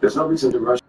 There's no reason to rush.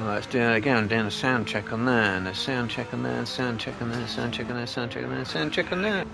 let's do it again. I'm doing a sound check on there, and a sound check on there, sound check on there, sound check on there, sound check on there, sound check on there.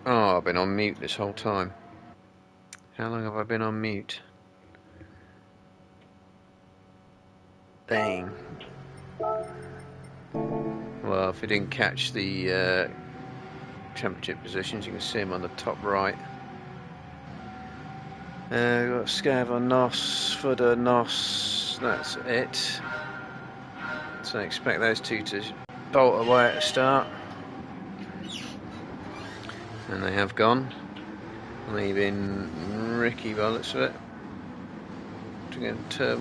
Oh, I've been on mute this whole time. How long have I been on mute? Dang. Well, if you didn't catch the championship positions, you can see them on the top right. We've got Scav on Nos, Footer, Nos, that's it. So I expect those two to bolt away at the start. And they have gone, leaving Ricky by the looks of it to get turn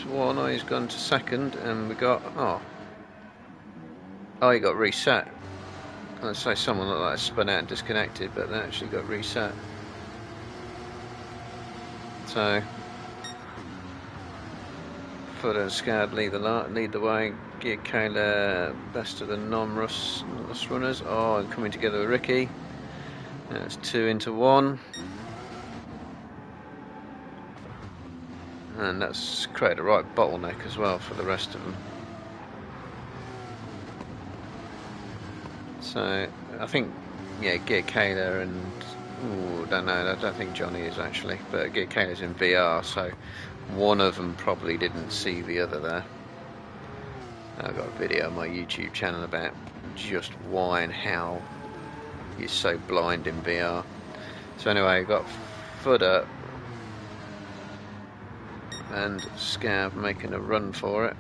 one. Oh, he's gone to second, and we got he got reset. I'd say someone looked like spun out and disconnected, but they actually got reset. So Footer and Scad lead the way. Gear Kayla best of the non-Russ runners. Oh, and coming together with Ricky. That's 2 into 1. And that's created a right bottleneck as well for the rest of them. So I think, yeah, Gear Kayla and don't know. I don't think Johnny is actually, but Gear Kayla's in VR, so one of them probably didn't see the other there. I've got a video on my YouTube channel about just why and how you're so blind in VR. So anyway, we've got Footer and Scav making a run for it.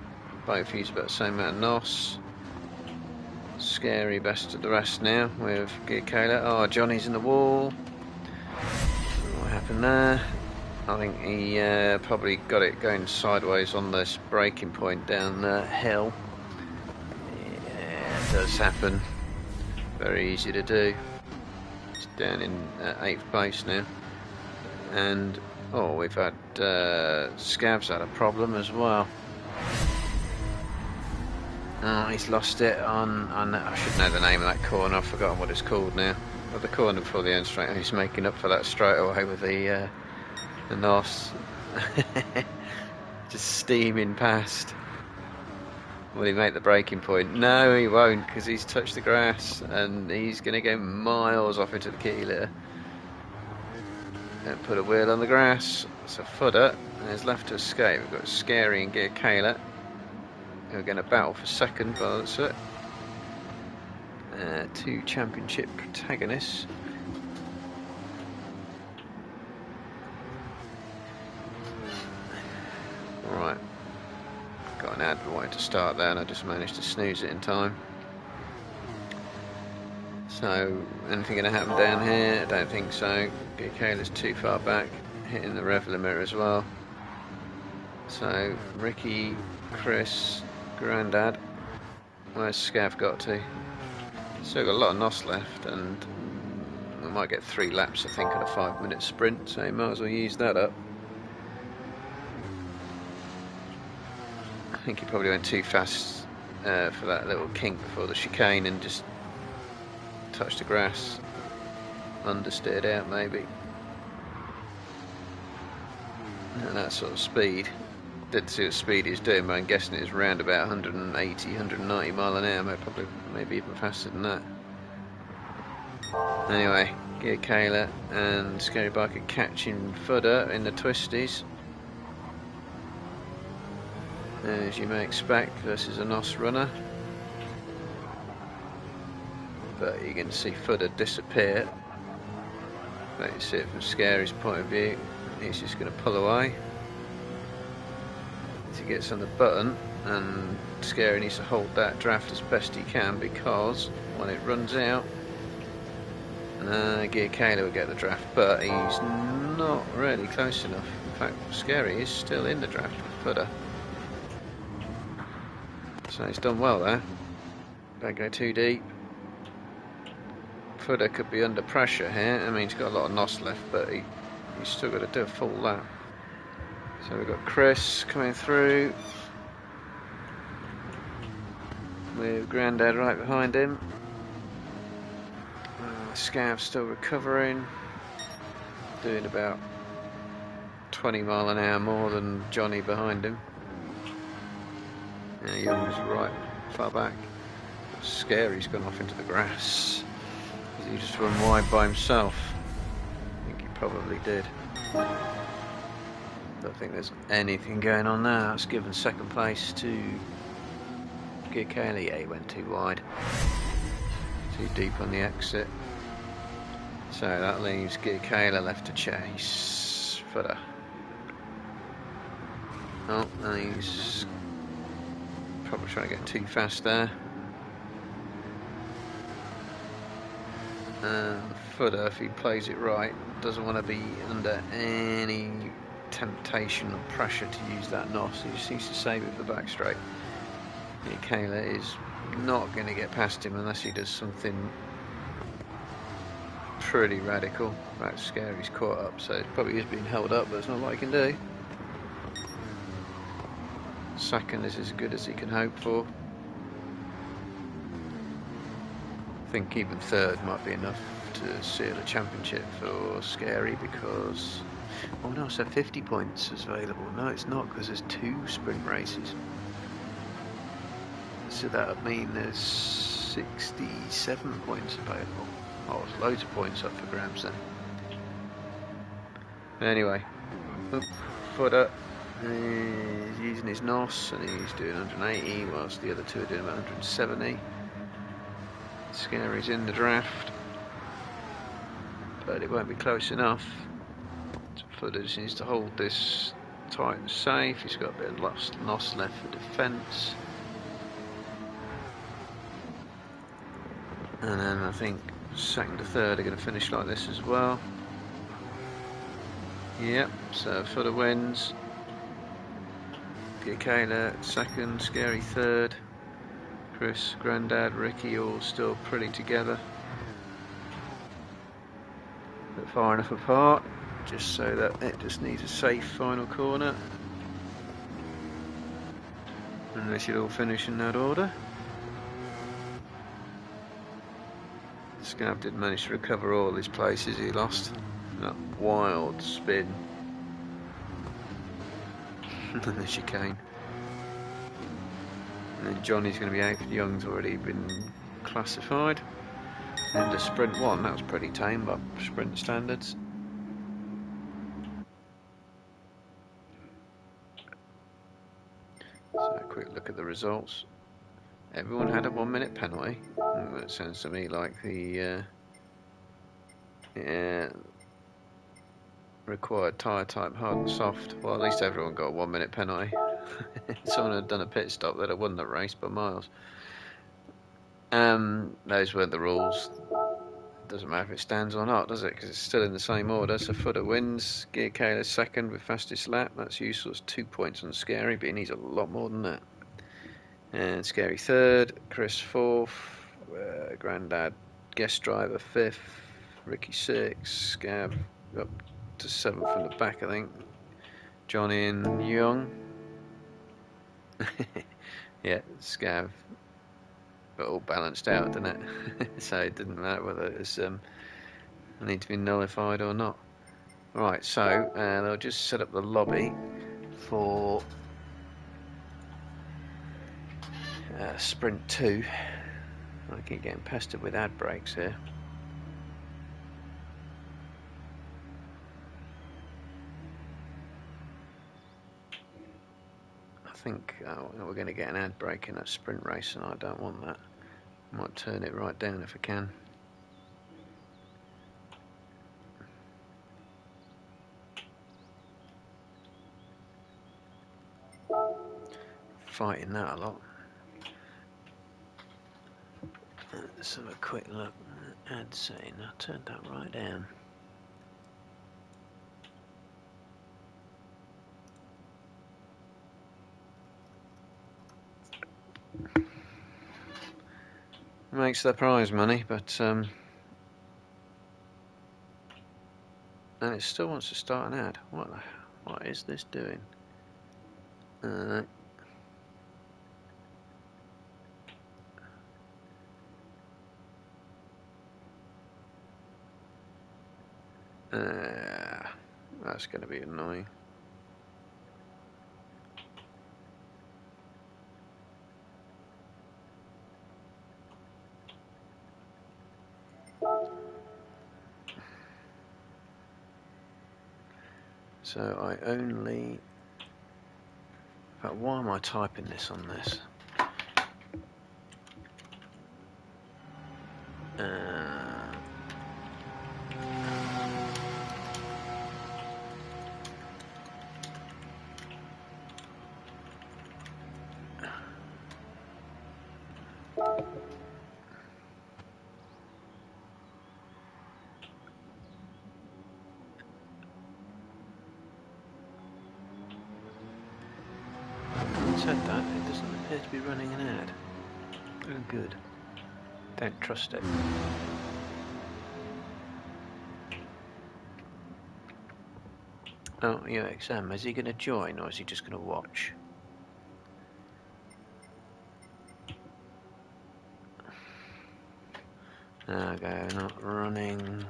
Both use about the same amount of NOS. Scary best of the rest now with Gear Kayla. Oh, Johnny's in the wall. What happened there? I think he probably got it going sideways on this braking point down the hill. Yeah, it does happen. Very easy to do. It's down in 8th place now. And we've had Scav's had a problem as well. Oh, he's lost it on I should know the name of that corner. I've forgotten what it's called now. But the corner before the end straight, he's making up for that straight away with the NOS. Just steaming past. Will he make the breaking point? No, he won't, because he's touched the grass and he's going to go miles off into the keeler and put a wheel on the grass. So Footer is left to escape. We've got Scary and Gear Kayla, who are going to battle for second, but that's it. Two championship protagonists. Right, got an ad wanted to start there and I just managed to snooze it in time. So, anything going to happen down here? I don't think so. Kayla's too far back, hitting the rev limiter as well. So, Ricky, Chris, Grandad, where's Scav got to? Still got a lot of NOS left, and we might get 3 laps I think on a 5-minute sprint, so you might as well use that up. I think he probably went too fast for that little kink before the chicane and just touched the grass, understeered out maybe, and that sort of speed. Didn't see what speed he's doing, but I'm guessing it's around about 180, 190 mile an hour, maybe even faster than that. Anyway, Gear Kayla and Scary Biker catching Footer in the twisties, as you may expect versus a NOS runner. But you can see Footer disappear So you can see it from Scary's point of view. He's just going to pull away. As he gets on the button, and Scary needs to hold that draft as best he can, because when it runs out, Gear Kayla will get the draft, but he's not really close enough. In fact, Scary is still in the draft with Footer. So he's done well there. Don't go too deep. Footer could be under pressure here. I mean, he's got a lot of NOS left, but he's still got to do a full lap. So we've got Chris coming through with Grandad right behind him. Scav's still recovering, doing about 20 mile an hour more than Johnny behind him. Young's right far back. Scary's gone off into the grass. He just run wide by himself. I think he probably did. Don't think there's anything going on there. That's given second place to Gear Kayla. Yeah, he went too wide. Too deep on the exit. So that leaves Gear Kayla left to chase Footer. Oh, and he's probably trying to get too fast there. And Footer, if he plays it right, doesn't want to be under any temptation or pressure to use that NOS. He just needs to save it for the back straight. Gear Kayla is not going to get past him unless he does something pretty radical. In fact, Scary's caught up, so it probably is being held up, but there's not what he can do. Second is as good as he can hope for. I think even third might be enough to seal a championship for Scary, because... oh no, so 50 points is available. No, it's not, because there's 2 sprint races. So that would mean there's 67 points available. Oh, there's loads of points up for grabs then. Anyway, Footer is using his NOS and he's doing 180, whilst the other 2 are doing about 170. Scary's in the draft, but it won't be close enough. Footer just needs to hold this tight and safe. He's got a bit of NOS left for defence. And then I think second to third are going to finish like this as well. Yep, so Footer wins. Gear Kayla second, Scary third. Chris, Grandad, Ricky all still pretty together. But far enough apart, just so that it just needs a safe final corner. And they should all finish in that order. Scav did manage to recover all his places he lost. That wild spin. And the chicane. And then Johnny's going to be out. Young's already been classified. And a sprint 1, that was pretty tame by sprint standards. So a quick look at the results. Everyone had a 1 minute penalty. That sounds to me like the required tyre type hard and soft. Well, at least everyone got a 1 minute penalty. If someone had done a pit stop, they'd have won the race by miles. Those weren't the rules. Doesn't matter if it stands or not, does it? Because it's still in the same order. So Footer wins. Gear Kayla second with fastest lap. That's useful. It's 2 points on Scary, but he needs a lot more than that. And Scary third, Chris fourth, Grandad guest driver fifth, Ricky sixth, Scav up to seventh from the back, I think. Johnny and Young. Yeah, Scav got all balanced out, didn't it? So it didn't matter whether it was need to be nullified or not. Right, so they'll just set up the lobby for sprint 2. I keep getting pestered with ad breaks here. I think we're going to get an ad break in that sprint race, and I don't want that. I might turn it right down if I can. fighting that a lot. Let's have a quick look. Ad setting, I turned that right down. Makes their prize money, but and it still wants to start an ad. What is this doing? That's going to be annoying. So I only... But why am I typing this on this? Said that, it doesn't appear to be running an ad. Oh good. Don't trust it. Oh, yeah, exam. Is he going to join or is he just going to watch? Okay, not running.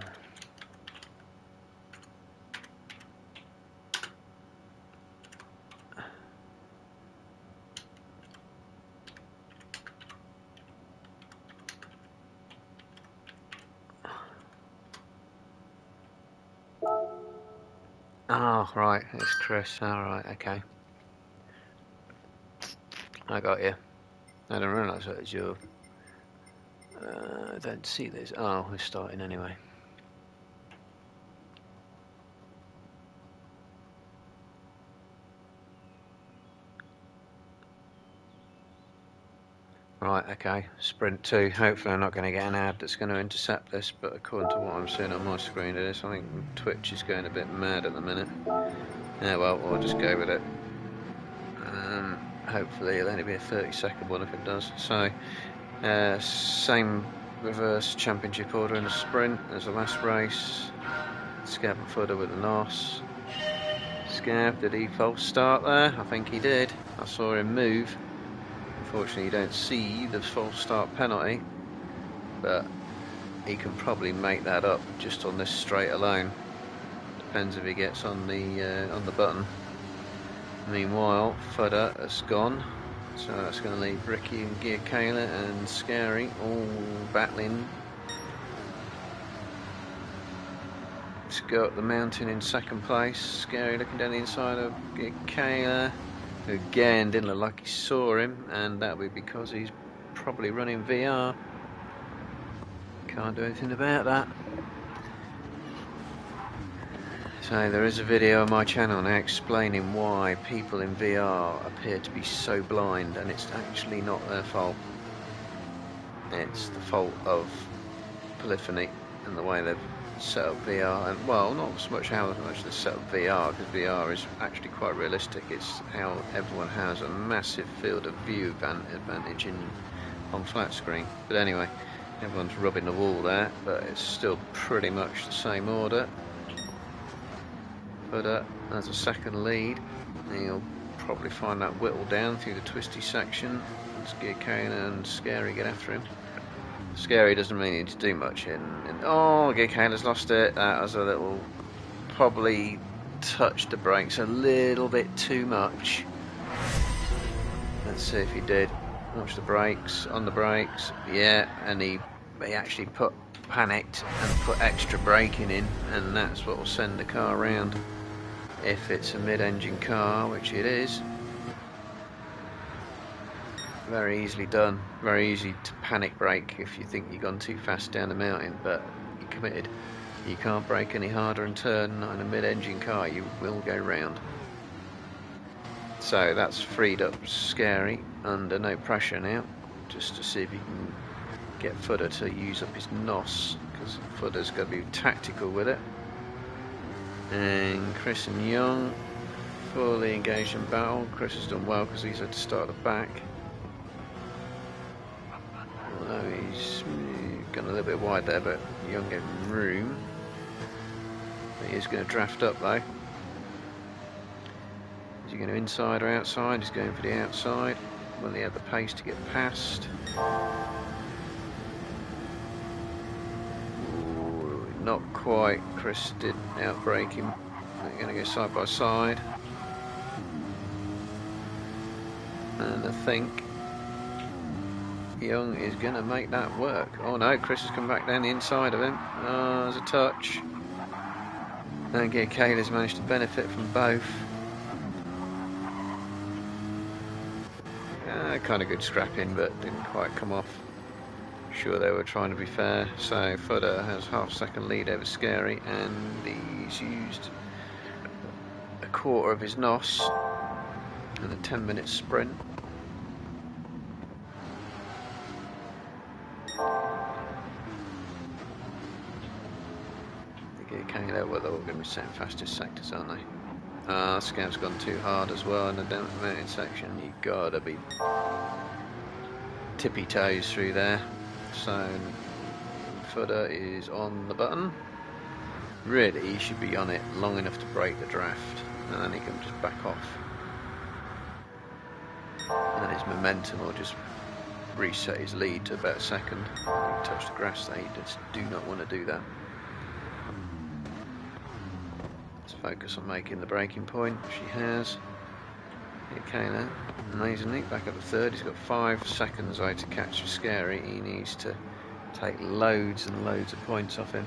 Oh, right, it's Chris. Alright, okay. I got you. I don't realise that was you. I don't see this. Oh, we're starting anyway. Right, okay. Sprint 2. Hopefully I'm not going to get an ad that's going to intercept this, but according to what I'm seeing on my screen it is. I think Twitch is going a bit mad at the minute. Yeah, well, we'll just go with it. Hopefully it'll only be a 30-second one if it does. So, same reverse championship order in the sprint as the last race. Scab and Footer with a loss. Scab, did he false start there? I think he did. I saw him move. Unfortunately you don't see the false start penalty, but he can probably make that up just on this straight alone. Depends if he gets on the button. Meanwhile, Footer has gone, so that's going to leave Ricky and Gear Kayla and Scary all battling to go up the mountain in second place. Scary looking down the inside of Gear Kayla, who again didn't look like he saw him, and that would be because he's probably running VR. Can't do anything about that. So there is a video on my channel now explaining why people in VR appear to be so blind, and it's actually not their fault. It's the fault of polyphony and the way they've set up VR, and well, not so much how much they set up VR, because VR is actually quite realistic. It's how everyone has a massive field of view advantage on flat screen. But anyway, everyone's rubbing the wall there, but it's still pretty much the same order. But as a second lead, he'll probably find that whittle down through the twisty section. Gear Kayla and Scary get after him. Scary doesn't really need to do much oh, Gear Kayla's lost it. That was a little, probably touched the brakes a little bit too much. Let's see if he did. Watch the brakes, on the brakes, yeah, and he actually panicked and put extra braking in, and that's what will send the car around. If it's a mid-engine car, which it is. Very easily done. Very easy to panic brake if you think you've gone too fast down the mountain, but you're committed. You can't brake any harder and turn. Not in a mid-engine car, you will go round. So that's freed up Scary under no pressure now, just to see if he can get Footer to use up his NOS, because Footer's got to be tactical with it. And Chris and Young fully engaged in battle. Chris has done well because he's had to start at the back. Although he's gone a little bit wide there, but Young gave him room. He is going to draft up though. Is he going to inside or outside? He's going for the outside. Will he have the pace to get past? Ooh, not quite. Chris did outbrake him. They're going to go side by side. And I think Young is going to make that work. Oh no, Chris has come back down the inside of him. Oh, there's a touch. And Kayla's managed to benefit from both. Kind of good scrapping, but didn't quite come off. Sure, they were trying to be fair. So Footer has half-second lead over Scary, and he's used a quarter of his NOS in a 10-minute sprint. Kayla, well, they're all going to be setting fastest sectors, aren't they? Scav's gone too hard as well in the mountain section. You've got to be tippy toes through there. So Footer is on the button. Really, he should be on it long enough to break the draft, and then he can just back off. And then his momentum will just reset his lead to about a second. He touched the grass there. You just do not want to do that. Focus on making the breaking point. She has. Kayla, amazingly, back up to third. He's got 5 seconds away to catch Scary. He needs to take loads and loads of points off him.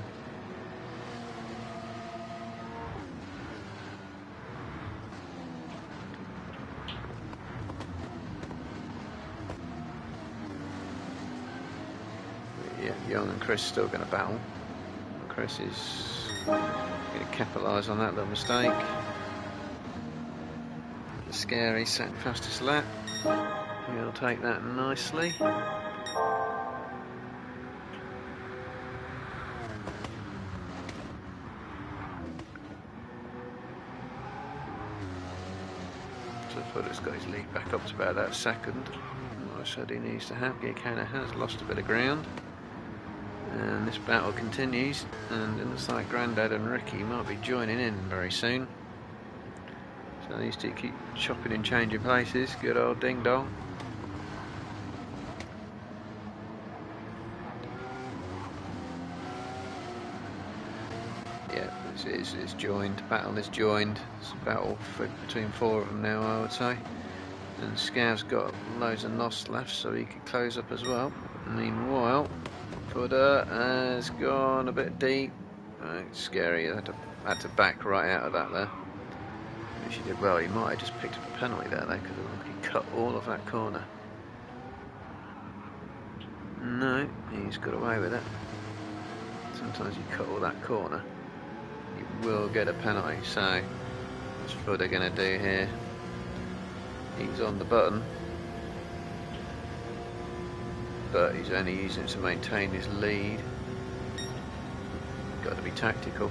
Yeah, Young and Chris still going to battle. Chris is going to capitalise on that little mistake. Scary second fastest lap. He'll take that nicely. So Footer's got his lead back up to about that second. What I said he needs to have. Gikana has lost a bit of ground. And this battle continues, and it looks like Grandad and Ricky might be joining in very soon. So these two keep chopping and changing places. Good old ding dong. Yeah, it's joined. Battle is joined. It's a battle between 4 of them now, I would say. And Scav's got loads of NOS left, so he could close up as well. Meanwhile, Footer has gone a bit deep. Scary, had to back right out of that there. If she did well, he might have just picked up a penalty there, because he cut all of that corner. No, he's got away with it. Sometimes you cut all that corner, you will get a penalty. So what's Footer going to do here? He's on the button, but he's only using it to maintain his lead. Got to be tactical.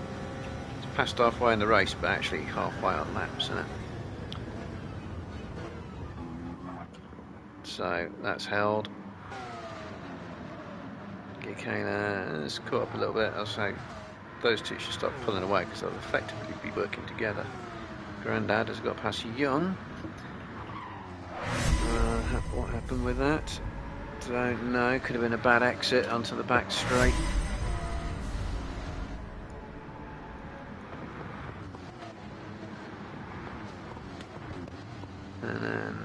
He's passed halfway in the race, but actually halfway on laps, isn't it? So that's held. Gikana has caught up a little bit. I'll say those two should stop pulling away because they'll effectively be working together. Grandad has got past Young. What happened with that? Don't know. Could have been a bad exit onto the back straight. And then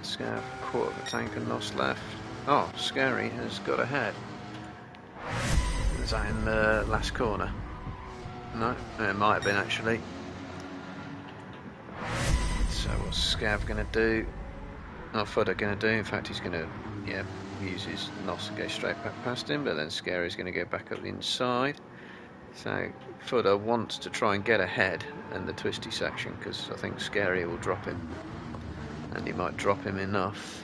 Scav quarter of a tank and NOS left. Oh, Scary has got ahead. Is that in the last corner? No, it might have been actually. So what's Scav going to do? Oh, Footer going to do? In fact, he's going to use his NOS and go straight back past him, but then Scary's going to go back up the inside. So Footer wants to try and get ahead in the twisty section because I think Scary will drop him. and he might drop him enough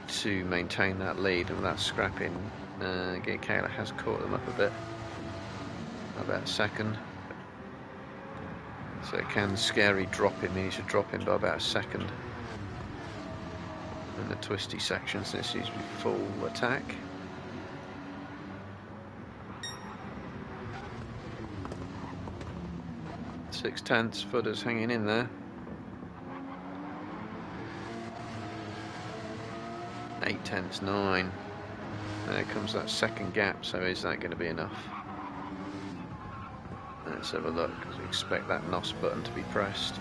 to maintain that lead, and without scrapping, Kayla has caught them up a bit, about a second. So can Scary drop him? He should drop him by about a second in the twisty sections. This seems to be full attack. Six tenths, Footer's hanging in there. 8 tenths, 9. There comes that second gap, so is that going to be enough? Let's have a look, because we expect that NOS button to be pressed.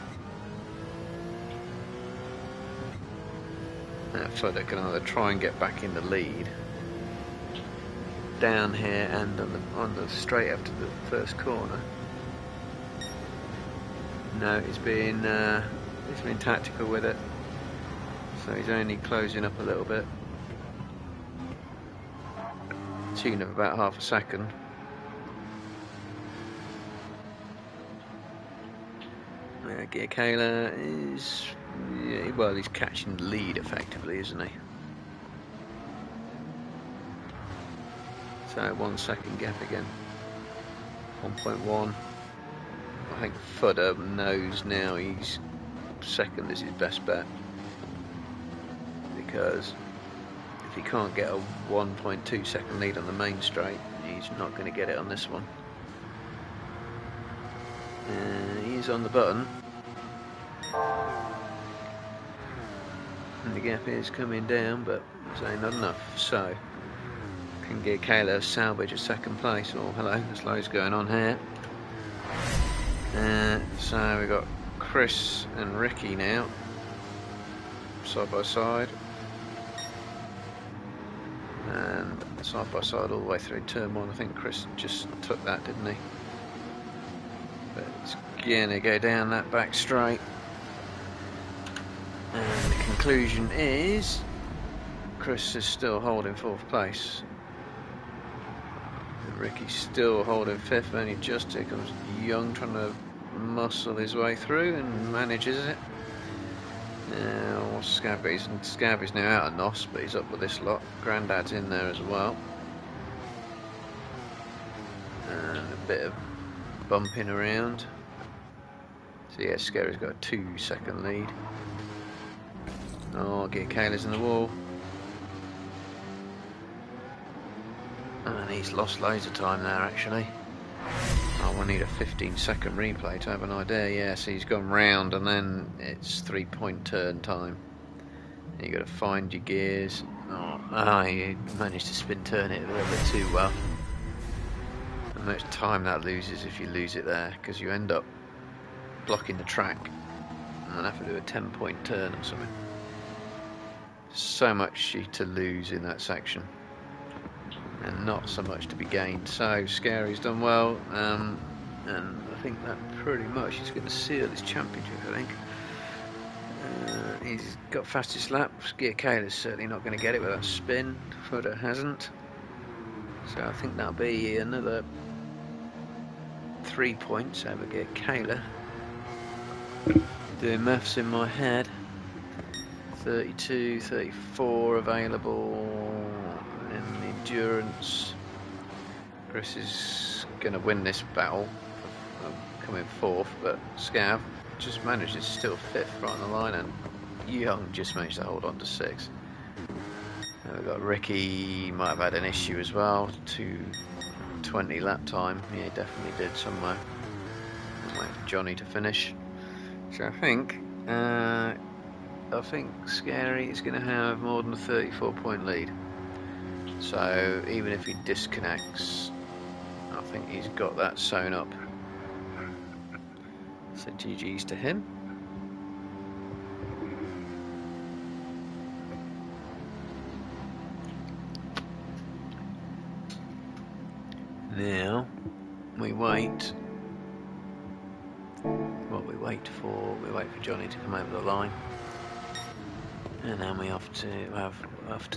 Now Footer can either try and get back in the lead down here and on the straight after the first corner. No, he's been tactical with it, so he's only closing up a little bit, tune of about half a second. Kayla is, yeah, well, he's catching the lead effectively, isn't he? So 1 second gap again. 1.1. I think Footer knows now he's second is his best bet, because if he can't get a 1.2 second lead on the main straight, he's not going to get it on this one. He's on the button, and the gap is coming down, but it's not enough. So can get Kayla salvage a second place. Oh, hello, there's loads going on here. So we've got Chris and Ricky now, side by side, and side by side all the way through turn 1. I think Chris just took that, didn't he? But it's gonna go down that back straight, and the conclusion is Chris is still holding 4th place. Ricky's still holding 5th, only just here comes Young trying to muscle his way through and manages it. Now Scabby's now out of NOS, but he's up with this lot. Grandad's in there as well. And a bit of bumping around. So yeah, Scary's got a 2 second lead. Oh, Kayla's in the wall. And he's lost loads of time there, actually. Oh, we'll need a 15-second replay to have an idea. Yeah, so he's gone round, and then it's 3-point turn time. And you've got to find your gears. Oh, you managed to spin turn it a little bit too well. How much time that loses if you lose it there, because you end up blocking the track and then have to do a 10-point turn or something. So much to lose in that section, and not so much to be gained. So Scary's done well, and I think that pretty much is going to seal this championship, I think. He's got fastest lap. Kayla's certainly not going to get it with that spin. Footer hasn't. So I think that'll be another 3 points over Kayla. Doing maths in my head. 32, 34 available in the endurance. Chris is going to win this battle, coming 4th, but Scav just manages still 5th right on the line, and Young just managed to hold on to 6th. And we've got Ricky, might have had an issue as well, 2:20 lap time. Yeah, he definitely did somewhere. I'm waiting for Johnny to finish. So I think Scary is going to have more than a 34-point lead. So even if he disconnects, I think he's got that sewn up. So GG's to him. Now we wait. What we wait for? We wait for Johnny to come over the line, and then we have to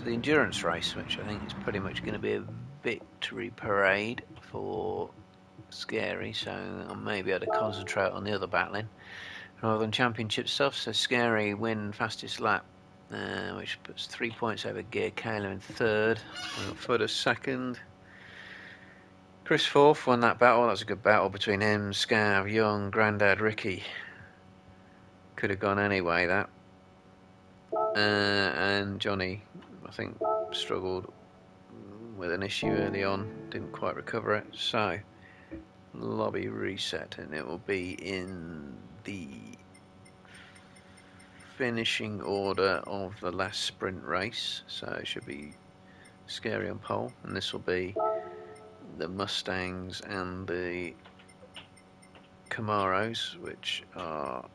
the endurance race, which I think is pretty much going to be a victory parade for Scary, so I may be able to concentrate on the other battling rather than championship stuff. So Scary win fastest lap, which puts 3 points over Gear Kayla in third. Footer second. Chris fourth, won that battle. That was a good battle between him, Scav, Young, Grandad, Ricky. Could have gone anyway, that. And Johnny, I think, struggled with an issue early on, didn't quite recover it. So, lobby reset, and it will be in the finishing order of the last sprint race. So it should be Scary on pole, and this will be the Mustangs and the Camaros, which are...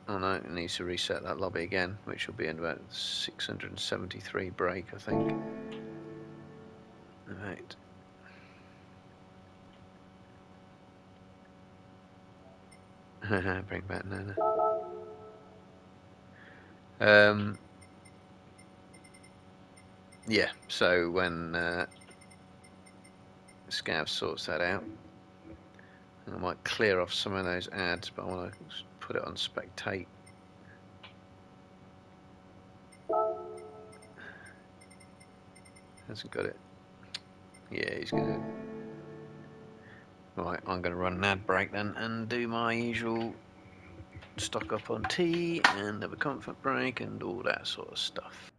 Oh no, it needs to reset that lobby again, which will be in about 673 break, I think. Right. Bring back Nana. Yeah, so when Scav sorts that out, I might clear off some of those ads, but I want to put it on spectate. Hasn't got it. Yeah, he's going to... Right, I'm going to run an ad break then and do my usual stock up on tea and have a comfort break and all that sort of stuff.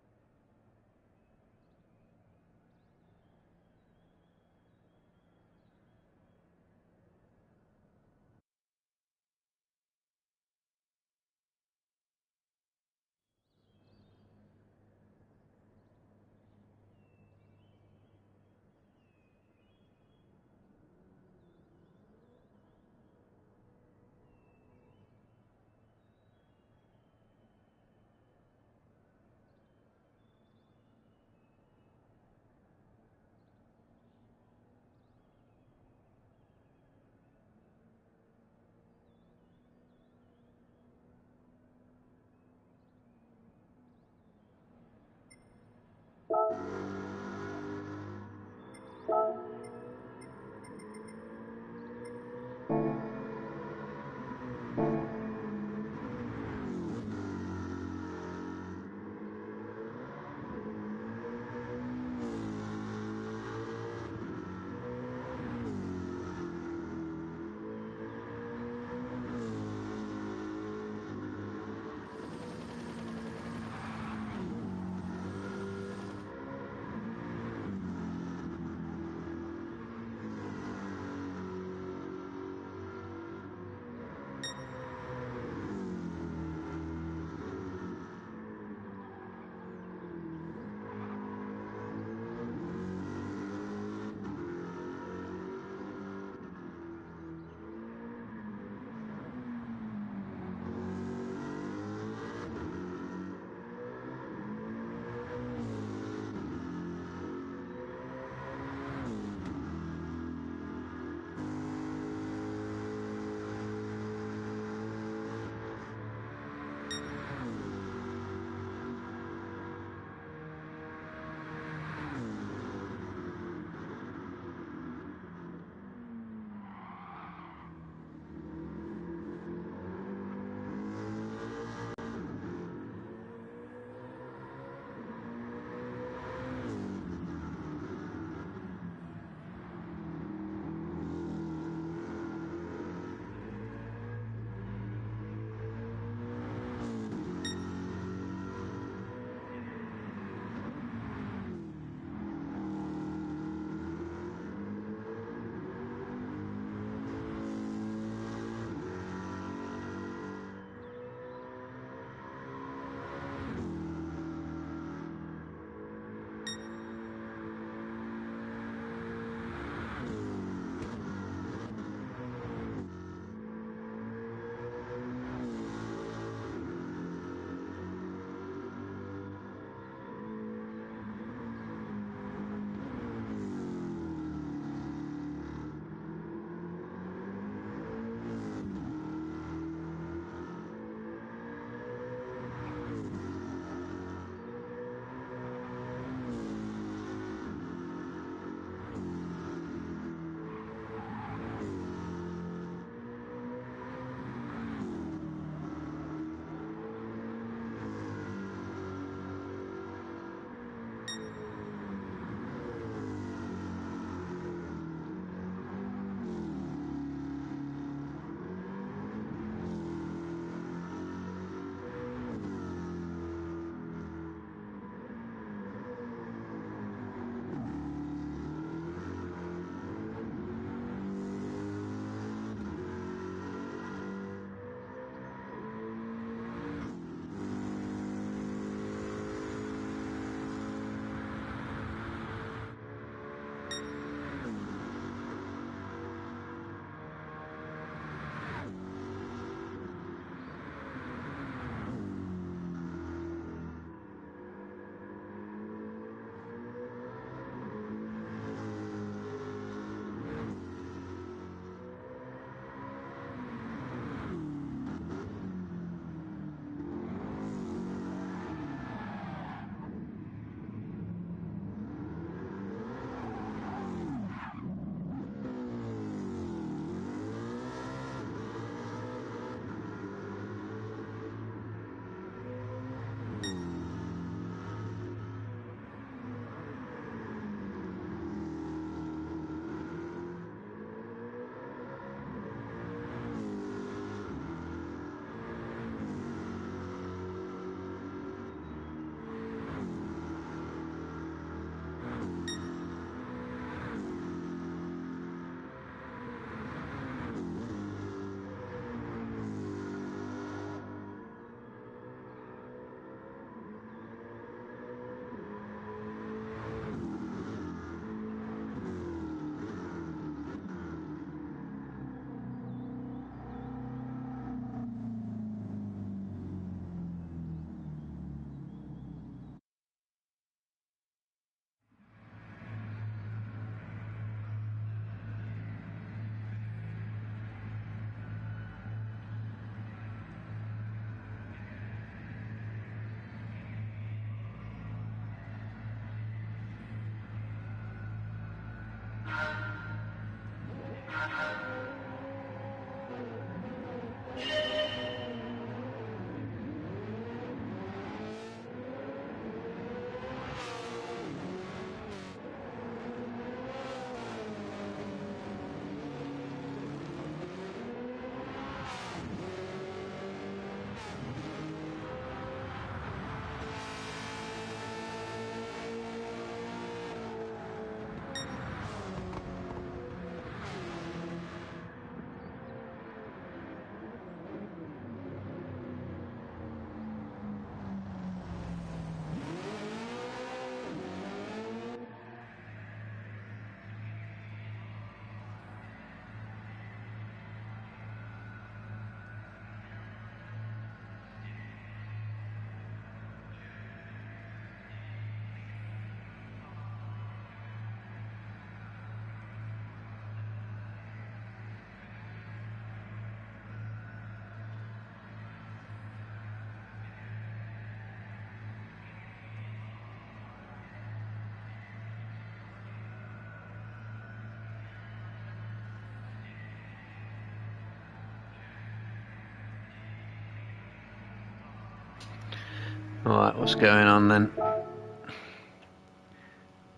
Alright, what's going on then?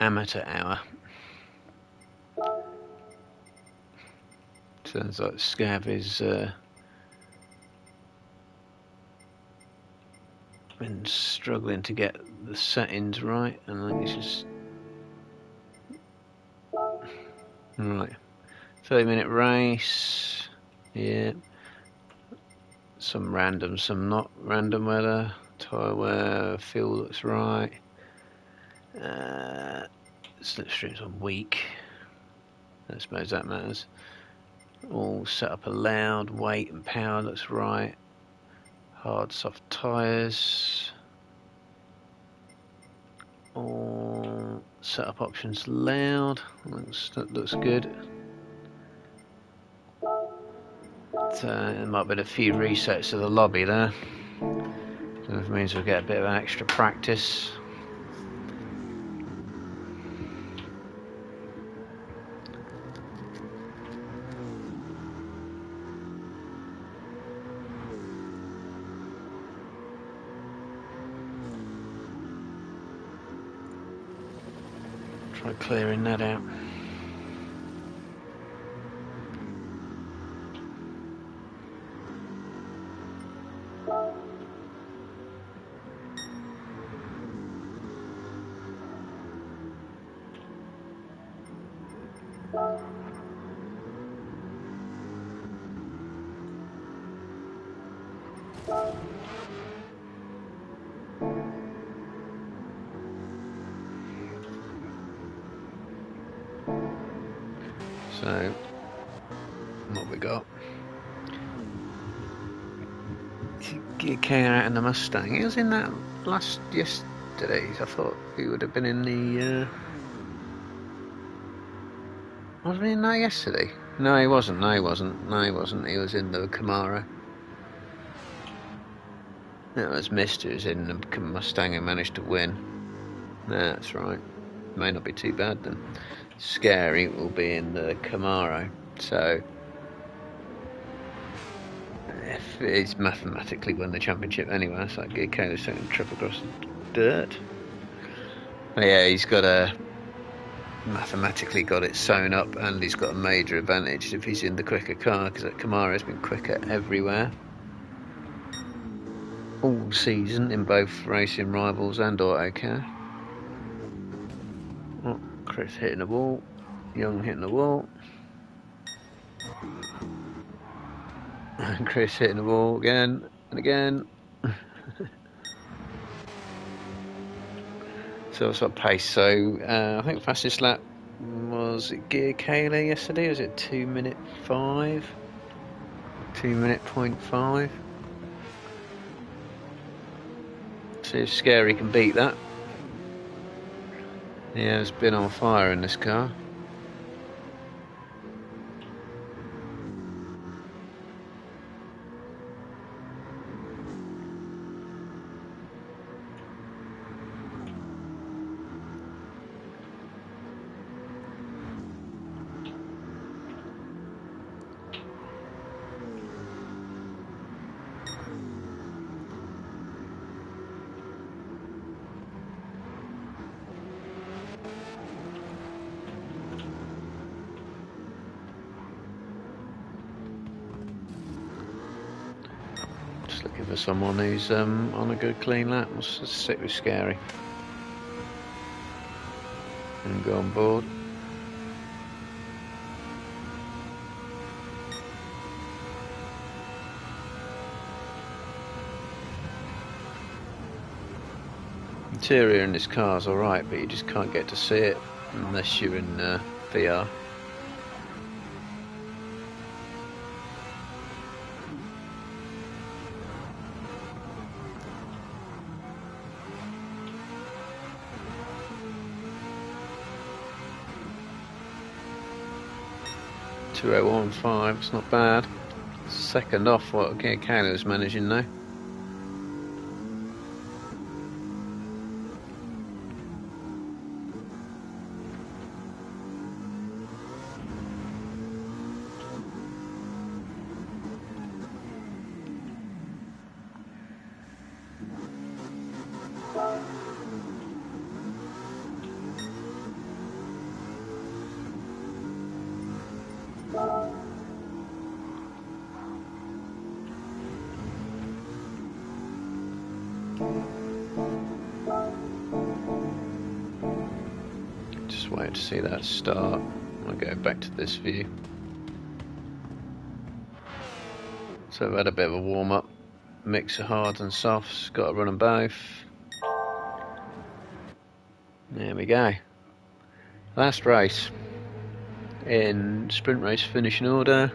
Amateur hour. Sounds like Scav is been struggling to get the settings right, and I think it's just right. 30-minute race. Yeah. Some random, some not random weather. Tyre wear, fuel looks right. Slipstream's on weak. I suppose that matters. All set up allowed. Weight and power looks right. Hard, soft tyres. All setup options allowed. That looks good. There might be a few resets of the lobby there. So that means we'll get a bit of an extra practice. Try clearing that out. So, what we got? Autocare out in the Mustang. He was in that yesterday. I thought he would have been in the. Wasn't he in that yesterday? No, he wasn't. No, he wasn't. No, he wasn't. He was in the Camaro. That was Mister who's in the Mustang and managed to win. That's right. May not be too bad then. Scary will be in the Camaro. So if he's mathematically won the championship anyway, it's like Kayla's taking a trip across the dirt. But yeah, he's mathematically got it sewn up, and he's got a major advantage if he's in the quicker car, because that Camaro has been quicker everywhere all season in both Racing Rivals and Autocare. Oh, Chris hitting the wall, Young hitting the wall, and Chris hitting the wall again and again. So what's our pace? So I think fastest lap was it Gear Kayla yesterday? Was it 2:05? 2:05. See if Scary can beat that. Yeah, it's been on fire in this car. Looking for someone who's on a good clean lap. Let's just stick with Scary and go on board. Interior in this car is alright, but you just can't get to see it unless you're in VR. .2015, it's not bad. Second off what Kayla was managing now. wait to see that start. I'll go back to this view. So I've had a bit of a warm up, mix of hards and softs, got to run them both. There we go. Last race in sprint race finishing order.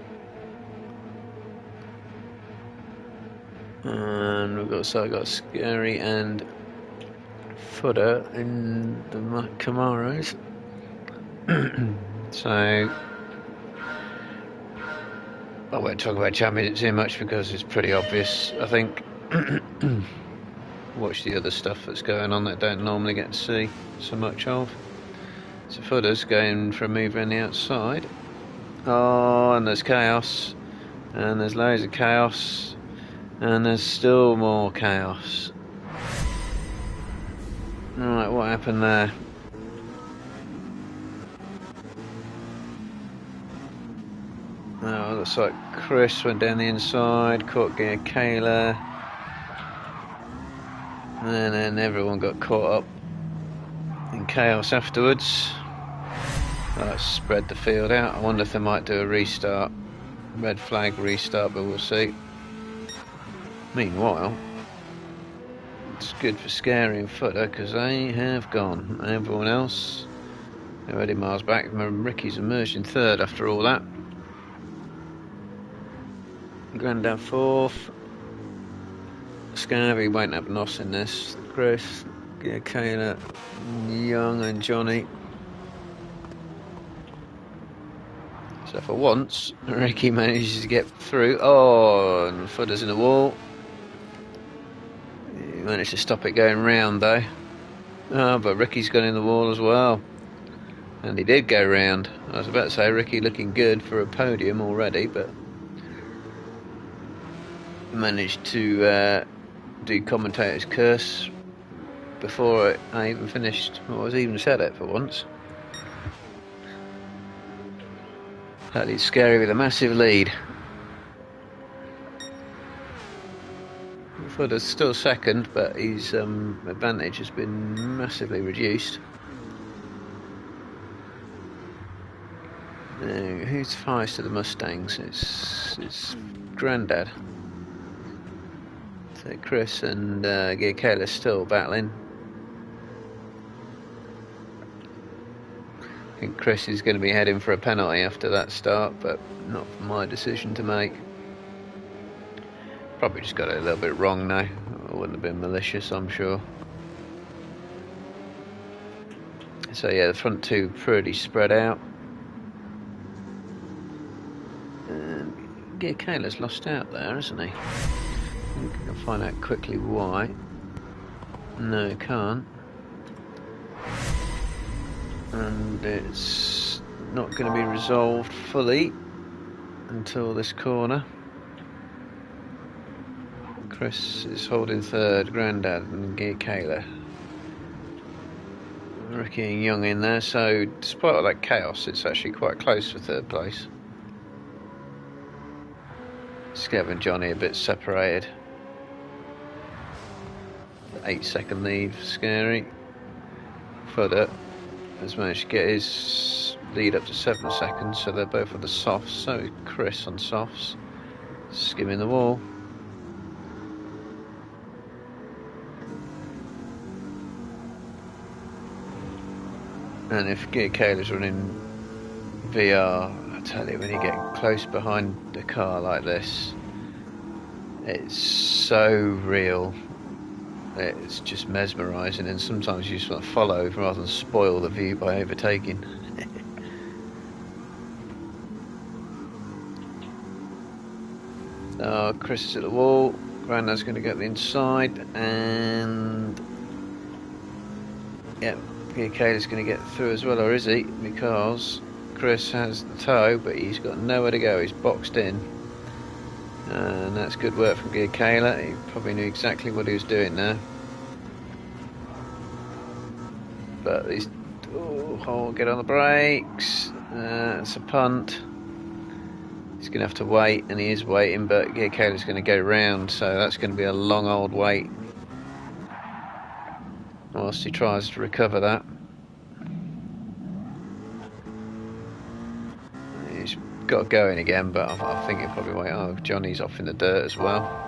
And we've got, so I got Scary and Footer in the Camaros. So I won't talk about Champions too much because it's pretty obvious, I think. Watch the other stuff that's going on that I don't normally get to see so much of. So Footer's going for a move around the outside. Oh, and there's chaos. And there's loads of chaos. And there's still more chaos. Right, what happened there? Oh, looks like Chris went down the inside, caught Gear Kayla. And then everyone got caught up in chaos afterwards. That spread the field out. I wonder if they might do a restart. Red flag restart, but we'll see. Meanwhile, it's good for Scary and Footer because they have gone. Everyone else already miles back. Remember, Ricky's emerged in third after all that. Grandad fourth. Scary won't have Nos in this. Chris, Kayla, Young and Johnny. So for once, Ricky manages to get through. Oh, and Footer's in the wall. He managed to stop it going round though. Oh, but Ricky's gone in the wall as well. And he did go round. I was about to say Ricky looking good for a podium already, but managed to do commentator's curse before I even finished what was even said it for once. That is Scary with a massive lead. Footer's still second, but his advantage has been massively reduced. Now, who's highest of the Mustangs? It's Grandad. So Chris and Gear Kayla still battling. I think Chris is going to be heading for a penalty after that start, but not my decision to make. Probably just got it a little bit wrong now. It wouldn't have been malicious, I'm sure. So yeah, the front two pretty spread out. And Gear Kayla's lost out there, isn't he? I can find out quickly why. No, can't. And it's not going to be resolved fully until this corner. Chris is holding third, Grandad and Gear Kayla. Ricky and Young in there, so despite all that chaos, it's actually quite close for third place. Skev and Johnny a bit separated. 8-second lead for Scary. Footer has managed to get his lead up to 7 seconds, so they're both on the softs. So is Chris on softs, skimming the wall. And if Gear Kayla's running VR, I tell you, when you get close behind the car like this, it's so real. It's just mesmerising, and sometimes you just want to follow rather than spoil the view by overtaking. Oh, Chris is at the wall. Grandad's going to get the inside, and yep, Gear Kayla's going to get through as well, or is he? Because Chris has the toe, but he's got nowhere to go. He's boxed in, and that's good work from Gear Kayla. He probably knew exactly what he was doing there. But he's get on the brakes. It's a punt. He's going to have to wait, and he is waiting, but Gear Kayla's going to go round, so that's going to be a long old wait whilst he tries to recover that. got going again, but I think he'll probably wait. Oh, Johnny's off in the dirt as well.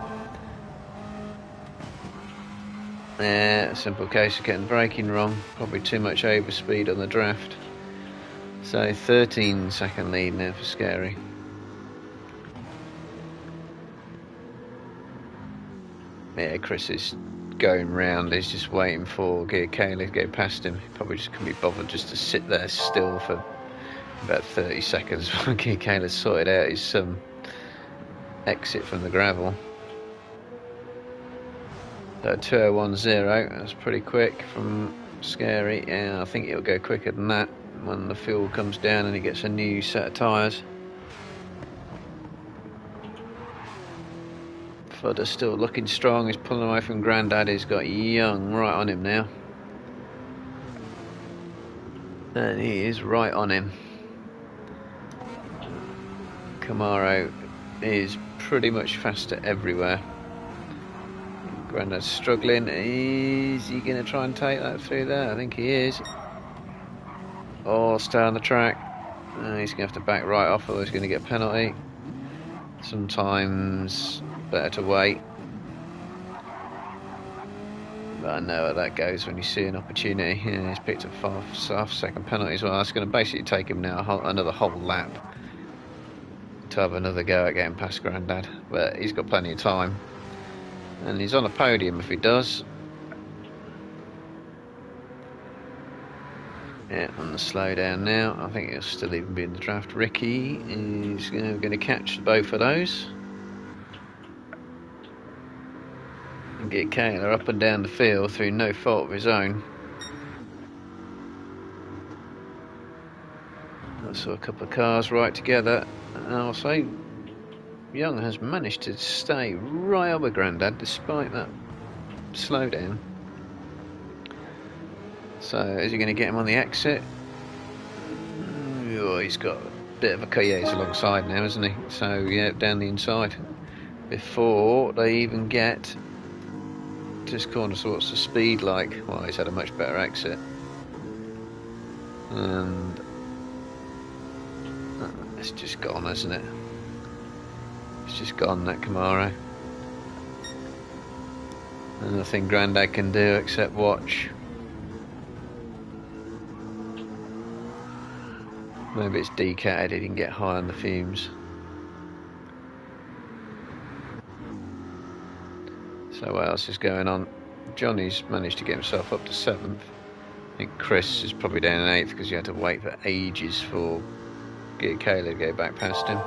Yeah, simple case of getting braking wrong. Probably too much overspeed on the draft. So 13-second lead now for Scary. Yeah, Chris is going round. He's just waiting for Kayla to go past him. He probably just couldn't be bothered just to sit there still for about 30 seconds while Kayla sorted out his exit from the gravel. So 2010, that's pretty quick from Scary. Yeah, I think it'll go quicker than that when the fuel comes down and he gets a new set of tyres. Fudder's still looking strong. He's pulling away from Grandad. He's got Young right on him now. And he is right on him. Camaro is pretty much faster everywhere. Grandad's struggling. Is he going to try and take that through there? I think he is. Oh, stay on the track. He's going to have to back right off, or he's going to get a penalty. Sometimes better to wait. But I know how that goes when you see an opportunity. Yeah, he's picked up 5-second penalty as well. That's going to basically take him now another whole lap to have another go at getting past Grandad. But he's got plenty of time. And he's on a podium if he does. Yeah, on the slowdown now. I think he'll still even be in the draft. Ricky is going to catch both of those. And get Kayla up and down the field through no fault of his own. I saw a couple of cars right together. And I'll say Young has managed to stay right up with Grandad despite that slowdown. So is he going to get him on the exit? Oh, he's got a bit of a... Yeah, he's alongside now, isn't he? So yeah, down the inside. Before they even get to this corner, so what's the speed like? Well, he's had a much better exit. And it's just gone, isn't it? It's just gone, that Camaro. And nothing Grandad can do except watch. Maybe it's decatted, he can get high on the fumes. So what else is going on? Johnny's managed to get himself up to 7th. I think Chris is probably down in 8th because he had to wait for ages for Kayla to go back past him.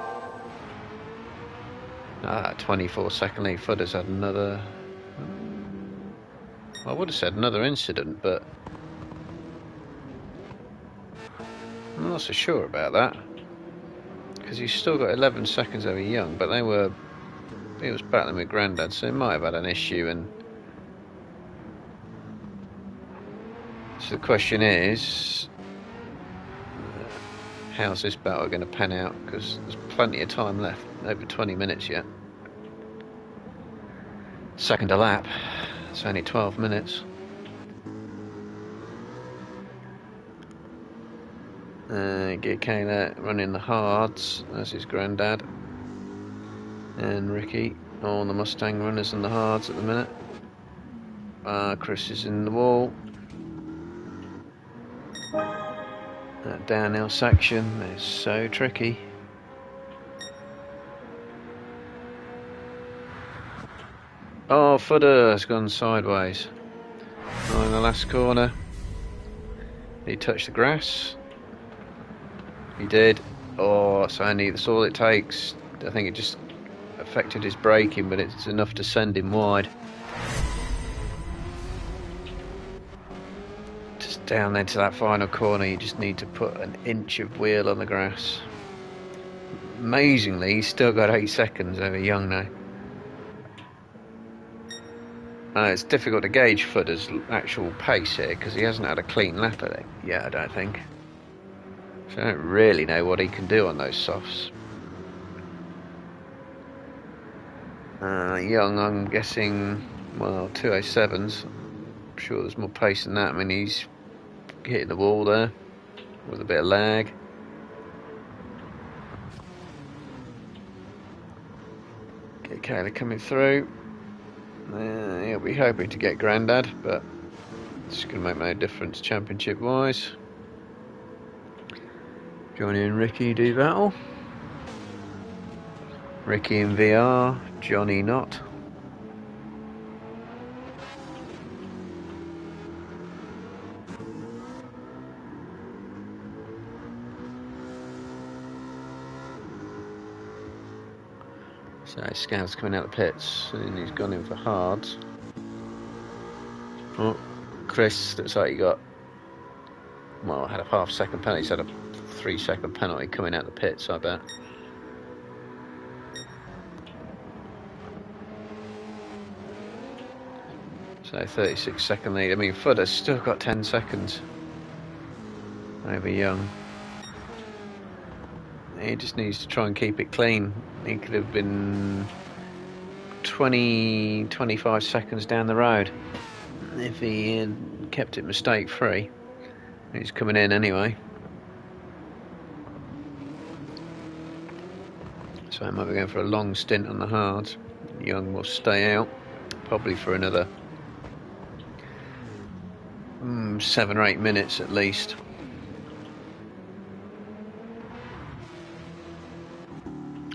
24-second lead. Fudder's had another... I would have said another incident, but I'm not so sure about that. Because he's still got 11 seconds over Young, but he was battling with Grandad, so he might have had an issue. And so the question is, how's this battle going to pan out? Because there's plenty of time left, over 20 minutes yet. Second a lap, it's only 12 minutes. Get Kayla running the hards, that's his Grandad. And Ricky on the Mustang runners and the hards at the minute. Chris is in the wall. That downhill section is so tricky. Oh, Fudder has gone sideways. Oh, in the last corner. He touched the grass. He did. Oh, that's all it takes. I think it just affected his braking, but it's enough to send him wide. Just down into that final corner, you just need to put an inch of wheel on the grass. Amazingly, he's still got 8 seconds over Young now. It's difficult to gauge Fudder's actual pace here because he hasn't had a clean lap at it yet, I don't think. So I don't really know what he can do on those softs. Young, I'm guessing, well, 207s. I'm sure there's more pace than that. I mean, he's hitting the wall there with a bit of lag. Get Kayla coming through. He'll be hoping to get Grandad, but it's going to make no difference championship wise. Johnny and Ricky do battle. Ricky in VR, Johnny not. So Scav's coming out the pits and he's gone in for hards. Oh, Chris looks like he got, well, had a half-second penalty. He's had a 3-second penalty coming out the pits, I bet. So 36-second lead. I mean, Footer's still got 10 seconds over Young. He just needs to try and keep it clean. He could have been 20-25 seconds down the road if he had kept it mistake free. He's coming in anyway, so I might be going for a long stint on the hards. Young will stay out probably for another 7 or 8 minutes at least.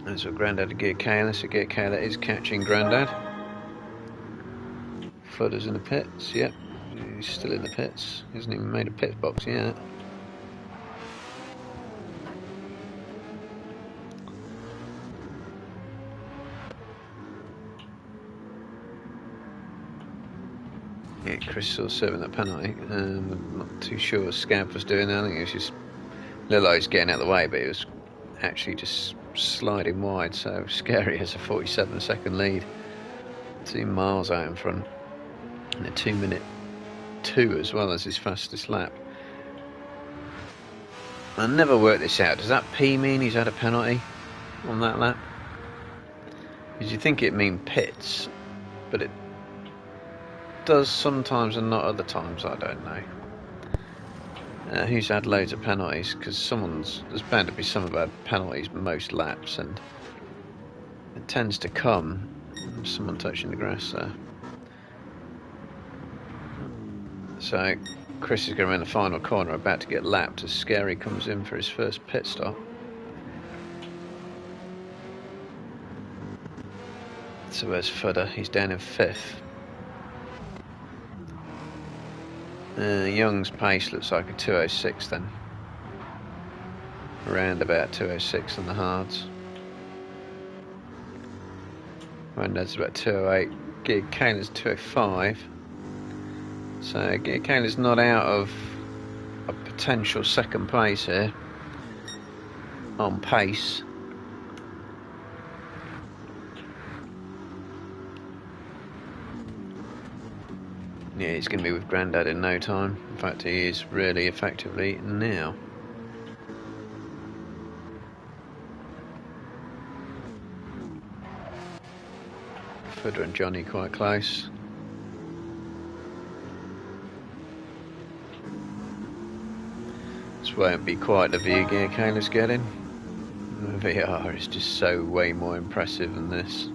And so Grandad to get Kayla, so get Kayla is catching Grandad. Footer's in the pits, yep, he's still in the pits, he hasn't even made a pit box yet. Yeah, Chris still serving that penalty. I'm not too sure what Scav was doing there. I think it was just Lillo's getting out of the way, but it was actually just sliding wide, so Scary has a 47-second lead. 2 miles out in front. And a 2-minute 2 as well as his fastest lap. I never worked this out. Does that P mean he's had a penalty on that lap? Because you think it mean pits, but it does sometimes and not other times, I don't know. Who's had loads of penalties? Because there's bound to be some about penalties most laps, and it tends to come someone touching the grass there. So Chris is going around the final corner, about to get lapped as Scary comes in for his first pit stop. So where's Footer? He's down in 5th. Young's pace looks like a 2:06 then. Around about 2:06 on the hards. Grandad's about 2:08. Gig Kayla's 2:05. So Gig Kayla's not out of a potential second place here on pace. Yeah, he's going to be with Grandad in no time. In fact, he is really effectively now. Footer and Johnny quite close. This won't be quite the view Gear Kayla's getting. The VR is just so way more impressive than this.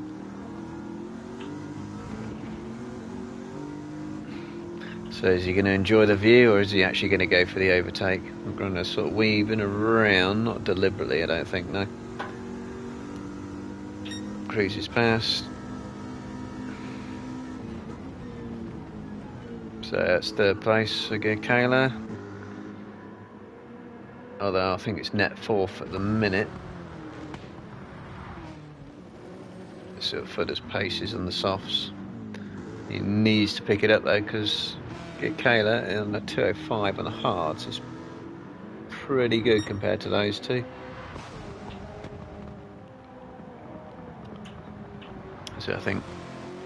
So is he going to enjoy the view, or is he actually going to go for the overtake? I'm going to sort of weaving around, not deliberately, I don't think, no. Cruises past. So that's 3rd place for Kayla. Although I think it's net 4th at the minute. So Footer's pace is on the softs. He needs to pick it up though, because Kayla on the 2:05 on the hards is pretty good compared to those two. So I think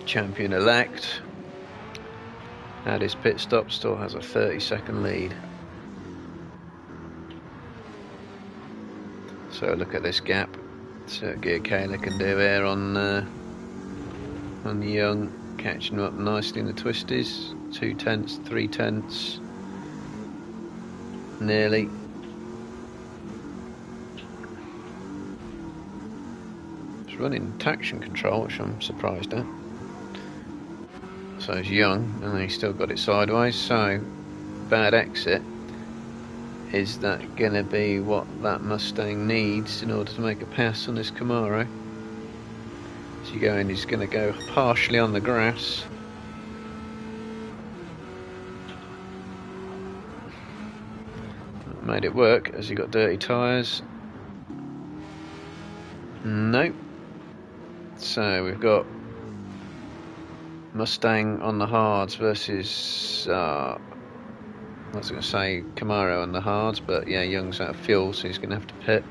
champion-elect at his pit stop still has a 30-second lead. So look at this gap. So Gear Kayla can do here on Young, catching up nicely in the twisties. 2 tenths, 3 tenths, nearly. He's running traction control, which I'm surprised at. So he's young, and he's still got it sideways, so bad exit. Is that going to be what that Mustang needs in order to make a pass on this Camaro? So you go in, he's going to go partially on the grass. Made it work as he got dirty tyres. Nope. So we've got Mustang on the hards versus I was going to say Camaro on the hards, but yeah, Young's out of fuel, so he's going to have to pit.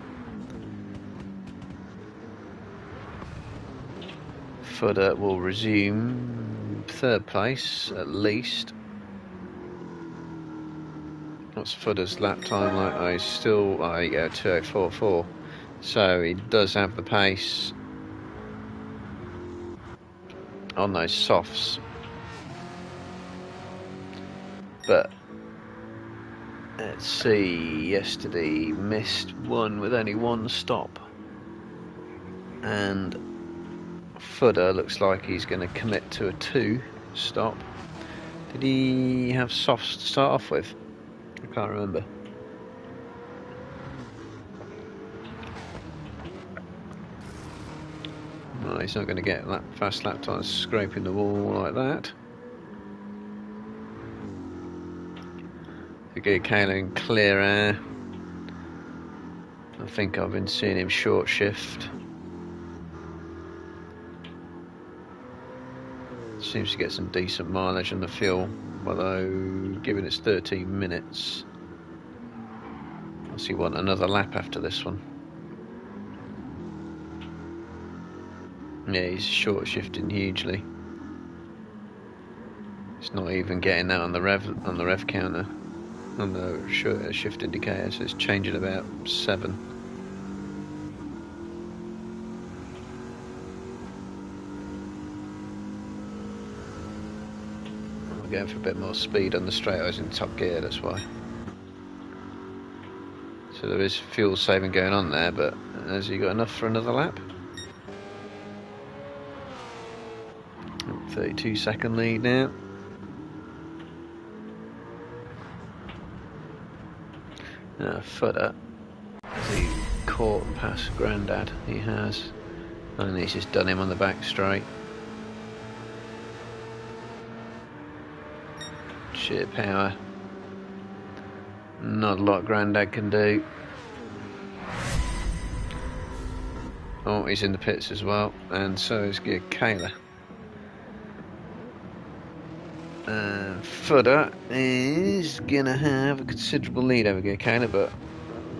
Footer will resume third place at least. What's Footer's lap time like? Oh, he's still, oh, there you go, 2:04.4. So he does have the pace on those softs. But let's see, yesterday missed one with only one stop. And Footer looks like he's going to commit to a 2 stop. Did he have softs to start off with? I can't remember. No, he's not going to get that fast lap time scraping the wall like that. Get Kayla in clear air. I think I've been seeing him short shift. Seems to get some decent mileage on the fuel, although given it's 13 minutes, he want another lap after this one. Yeah, he's short shifting hugely. It's not even getting that on the rev counter, on the shift indicator, so it's changing about 7. I'm going for a bit more speed on the straight. I was in top gear, that's why. So there is fuel saving going on there, but has he got enough for another lap? 32-second lead now. Footer, has he caught past Grandad? He has. And he's just done him on the back straight. Sheer power. Not a lot Grandad can do. Oh, he's in the pits as well, and so is Kayla. Footer is going to have a considerable lead over Kayla, but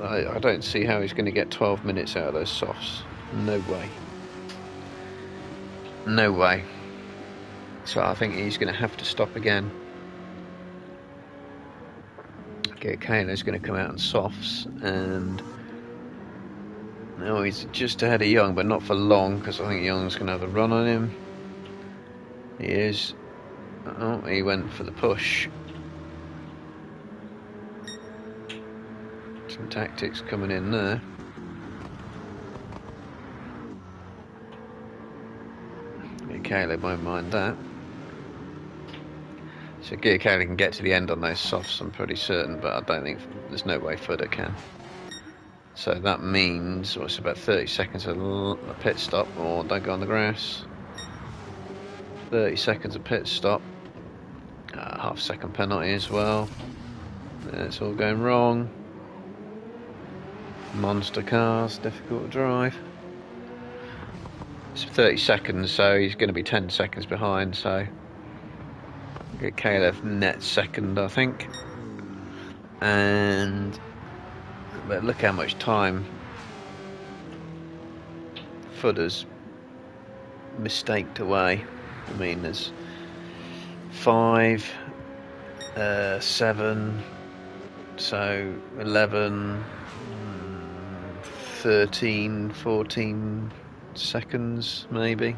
I don't see how he's going to get 12 minutes out of those softs. No way. No way. So I think he's going to have to stop again. Kayla's going to come out on softs, and he's just ahead of Young, but not for long, because I think Young's going to have a run on him. He is. Oh, he went for the push. Some tactics coming in there. Kayla won't mind that. So Kayla can get to the end on those softs, I'm pretty certain, but I don't think there's no way Footer can. So that means, well, it's about 30 seconds of a pit stop, or don't go on the grass. 30 seconds of pit stop. Half-second penalty as well. It's all going wrong. Monster cars, difficult to drive. It's 30 seconds, so he's going to be 10 seconds behind, so get Caleb net second, I think. But look how much time Footer's mistaked away. I mean, there's 5, 7, so 11, 13, 14 seconds maybe.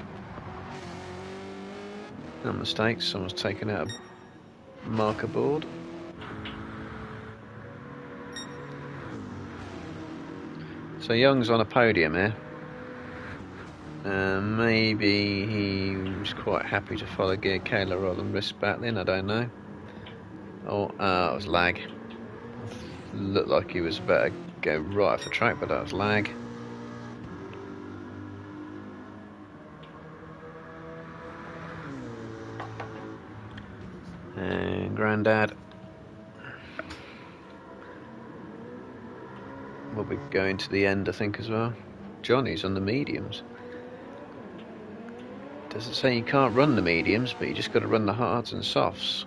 No mistakes, someone's taken out a marker board. So Young's on a podium here, Maybe he was quite happy to follow Gear Kayla rather than risk battling, I don't know. Oh, it was lag. Looked like he was about to go right off the track, but that was lag. And Grandad will be going to the end, I think, as well. Johnny's on the mediums. Doesn't say you can't run the mediums, but you just got to run the hards and softs.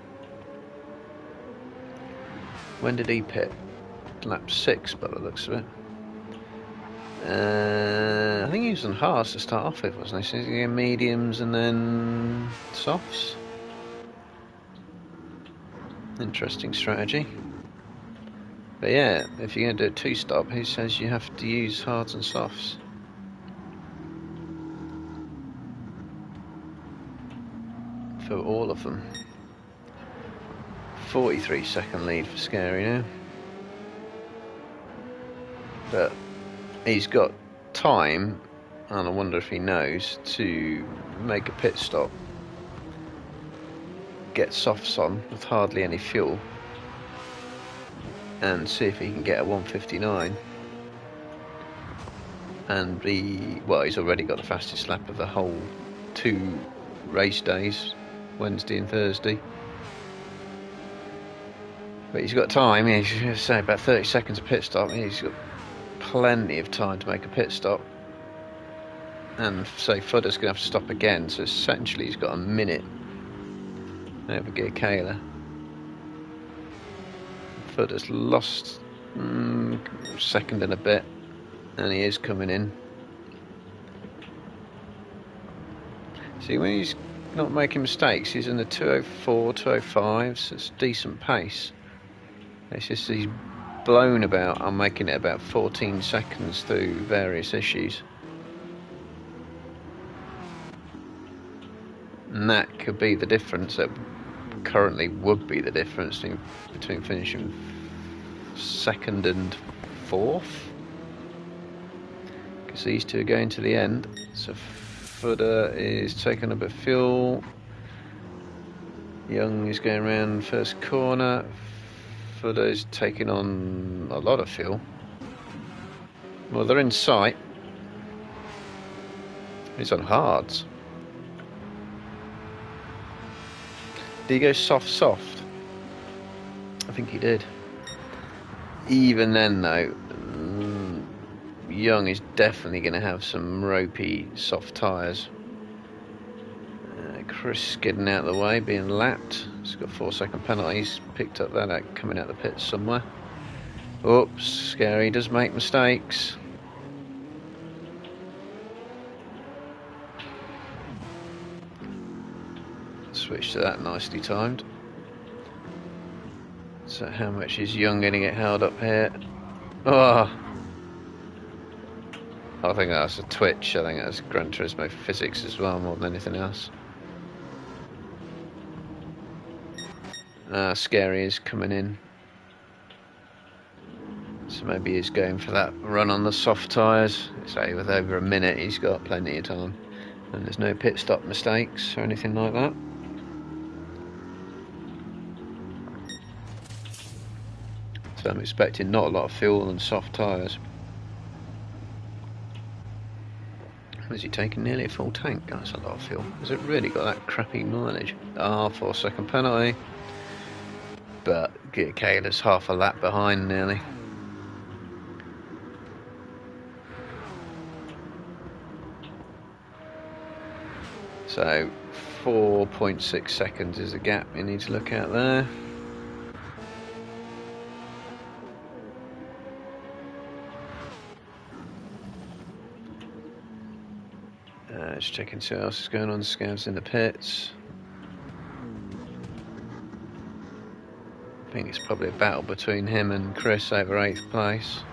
When did he pit? Lap 6 by the looks of it. I think he was on hards to start off with, wasn't he? So he's going mediums and then softs. Interesting strategy. But yeah, if you're going to do a two-stop, he says you have to use hards and softs. For all of them. 43-second lead for Scary now. But he's got time, and I wonder if he knows, to make a pit stop, get softs on with hardly any fuel, and see if he can get a 1:59 and be, well, he's already got the fastest lap of the whole 2 race days, Wednesday and Thursday. But he's got time. He's say about 30 seconds of pit stop. He's got plenty of time to make a pit stop, and say Fudder's going to have to stop again, so essentially he's got a minute over Gear Kayla. Fudder's lost second and a bit, and he is coming in. See, when he's not making mistakes, he's in the 2:04, 2:05, so it's decent pace. It's just he's blown about. I'm making it about 14 seconds through various issues. And that could be the difference. That currently would be the difference between finishing 2nd and 4th. Because these two are going to the end. So Fudder is taking a bit of fuel. Young is going around first corner. Fudder is taking on a lot of fuel. Well, they're in sight. He's on hards. Did he go soft? I think he did. Even then, though, Young is definitely going to have some ropey, soft tyres. Chris getting out of the way, being lapped. He's got 4-second penalties. Picked up that out coming out the pits somewhere. Oops, Scary does make mistakes. Switch to that, nicely timed. So how much is Young going to get held up here? Oh, I think that's a twitch. I think that's Gran Turismo physics as well, more than anything else. Scary is coming in. So maybe he's going for that run on the soft tyres. Say with over a minute, he's got plenty of time. And there's no pit stop mistakes or anything like that. So I'm expecting not a lot of fuel and soft tyres. Is he taking nearly a full tank? That's a lot of fuel. Has it really got that crappy mileage? 4-second penalty. But Gear Kayla's half a lap behind nearly. So 4.6 seconds is the gap you need to look at there. Just checking see what else is going on. Scavs in the pits. I think it's probably a battle between him and Chris over 8th place.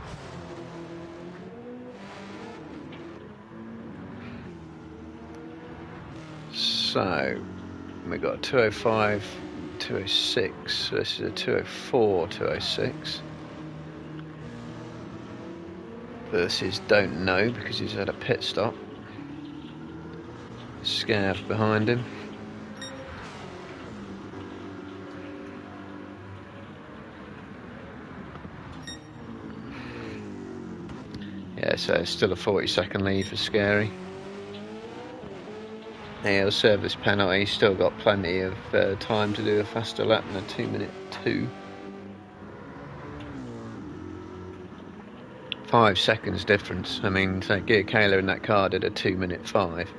So we've got a 2:05, 2:06. This is a 2:04, 2:06. Versus don't know because he's had a pit stop. Scav behind him. Yeah, so it's still a 40-second lead for Scary. Yeah, he'll serve this penalty. He's still got plenty of time to do a faster lap than a 2:02. 5 seconds difference. I mean, so Gear Kayla in that car did a 2:05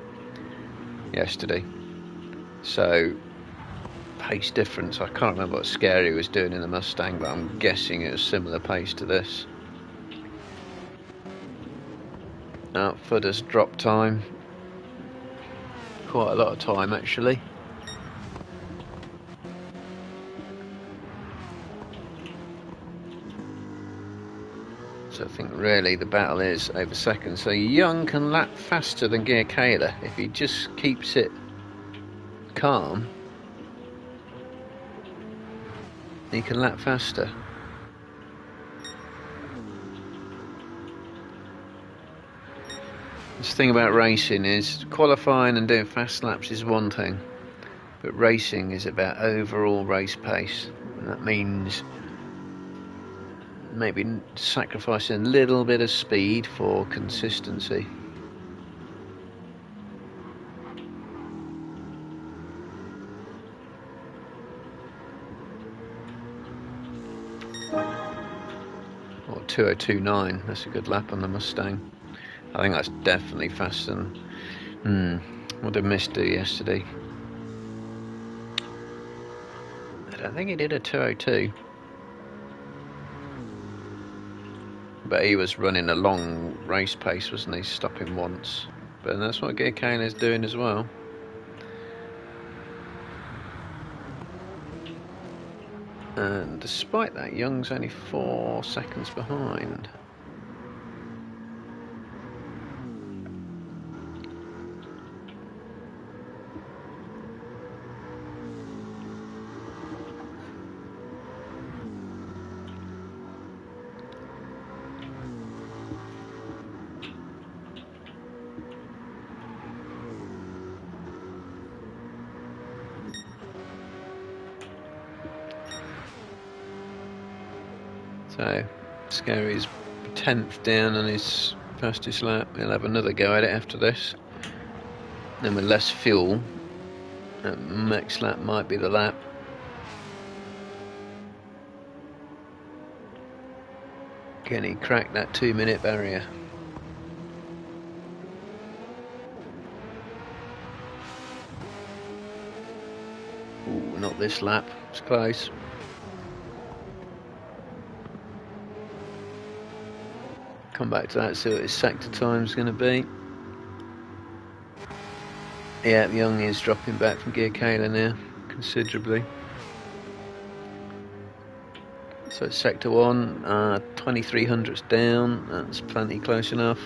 yesterday. So, pace difference. I can't remember what Scary was doing in the Mustang, but I'm guessing it was similar pace to this. Footer's drop time. Quite a lot of time, actually. So I think really the battle is over seconds. So Young can lap faster than Gear Kayla if he just keeps it calm. He can lap faster. The thing about racing is qualifying and doing fast laps is one thing, but racing is about overall race pace, and that means maybe sacrificing a little bit of speed for consistency. Or 2:02.9, that's a good lap on the Mustang. I think that's definitely faster than what did Miss do yesterday? I don't think he did a 2:02. But he was running a long race pace, wasn't he? Stopping once. But that's what Gear Kane is doing as well. And despite that, Young's only 4 seconds behind. So, Scary's 10th down on his fastest lap. He'll have another go at it after this. Then with less fuel, next lap might be the lap. Can he crack that 2-minute barrier? Ooh, not this lap. It's close. Come back to that, see what his sector time's going to be. Yeah, Young is dropping back from Gear Kayla now, considerably. So it's sector 1, 2300's down, that's plenty close enough.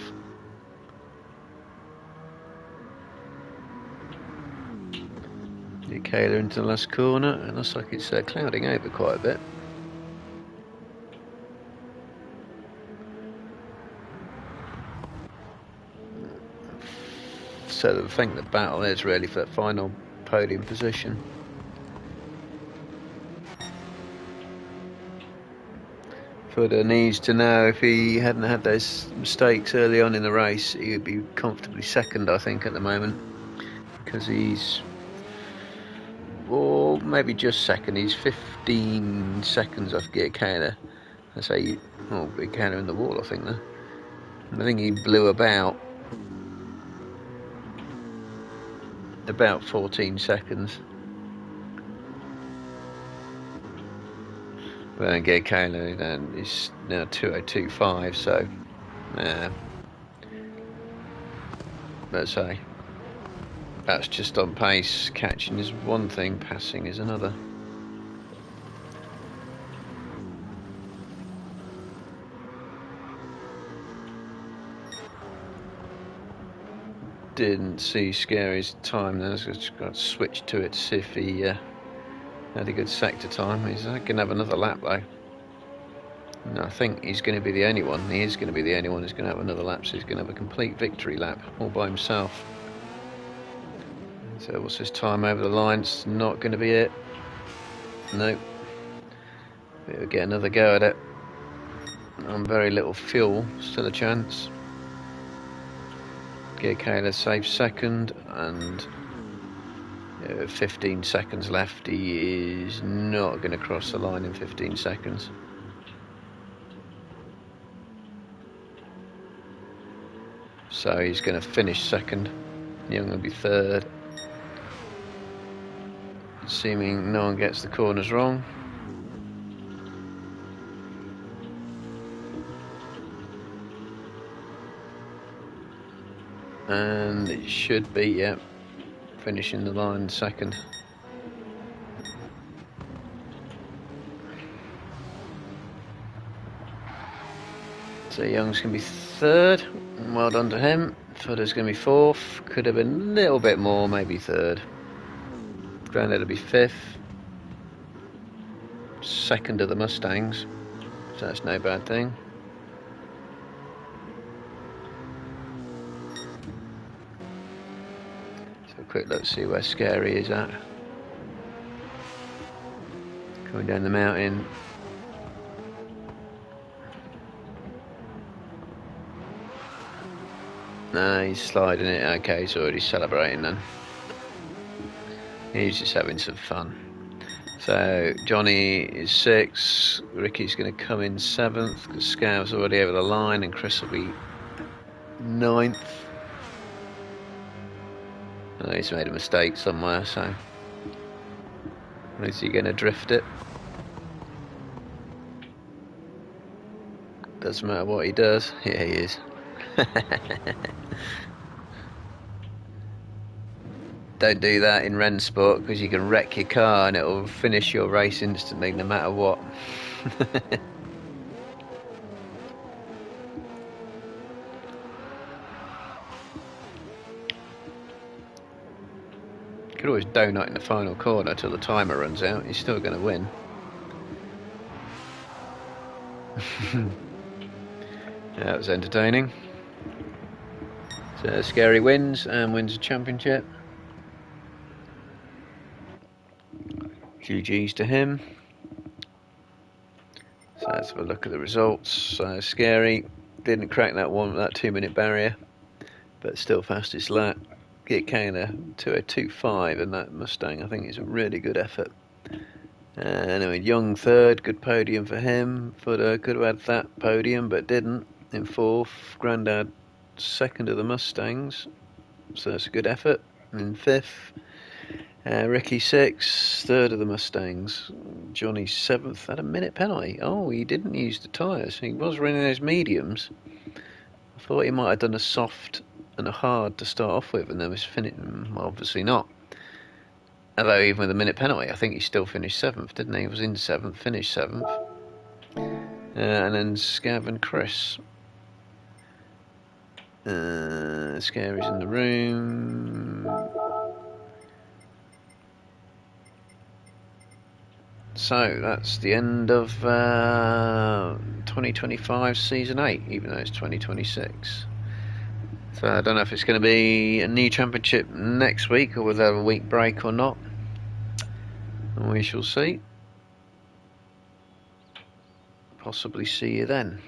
Gear Kayla into the last corner, and looks like it's clouding over quite a bit. So I think the battle is really for that final podium position. Footer needs to know if he hadn't had those mistakes early on in the race, he would be comfortably second, I think, at the moment, because he's, or maybe just second. He's 15 seconds off Gear Kayla. I say, oh, Gear Kayla in the wall, I think. Though I think he blew about 14 seconds. But then Gear Kayla then is now 2:02.5, so let's say that's just on pace. Catching is one thing, passing is another. Didn't see Scary's time then, so I've got to switch to it to see if he had a good sector time. He's going to have another lap though. And I think he's going to be the only one. He is going to be the only one who's going to have another lap, so he's going to have a complete victory lap all by himself. So what's his time over the line? It's not going to be it. Nope. We'll get another go at it. On very little fuel, still a chance. Gearkaler safe second, and 15 seconds left. He is not going to cross the line in 15 seconds. So he's going to finish second. Young will be third. Assuming no one gets the corners wrong. And it should be, yeah, finishing the line second. So Young's going to be third. Well done to him. Footer's going to be fourth. Could have been a little bit more, maybe third. Grandad will be fifth. Second of the Mustangs. So that's no bad thing. So a quick look to see where Scary is at. Coming down the mountain. No, he's sliding it. Okay, he's already celebrating then. He's just having some fun. So Johnny is 6th. Ricky's going to come in 7th because Scav's already over the line, and Chris will be 9th. Oh, he's made a mistake somewhere, so is he going to drift it? Doesn't matter what he does. Yeah, he is. Don't do that in Rennsport because you can wreck your car and it will finish your race instantly no matter what. You could always donut in the final corner till the timer runs out. You're still going to win. That was entertaining. So Scary wins and wins the championship. GG's to him. So let's have a look at the results. So Scary didn't crack that 2-minute barrier, but still fastest lap. Get Kana 2:02.5 in that Mustang. I think it's a really good effort. Anyway, Young third, good podium for him. Footer could have had that podium, but didn't. In 4th, Grandad second of the Mustangs, so that's a good effort. In 5th, Ricky 6th, third of the Mustangs. Johnny 7th, had a minute penalty. Oh, he didn't use the tyres. He was running those mediums. I thought he might have done a soft and a hard to start off with, and then was finishing. Well, obviously not. Although even with a minute penalty, I think he still finished 7th, didn't he? He was in 7th, finished 7th. And then Scav and Chris. Scary's in the room. So that's the end of 2025 season 8, even though it's 2026. So I don't know if it's going to be a new championship next week or whether a week break or not. And we shall see. Possibly see you then.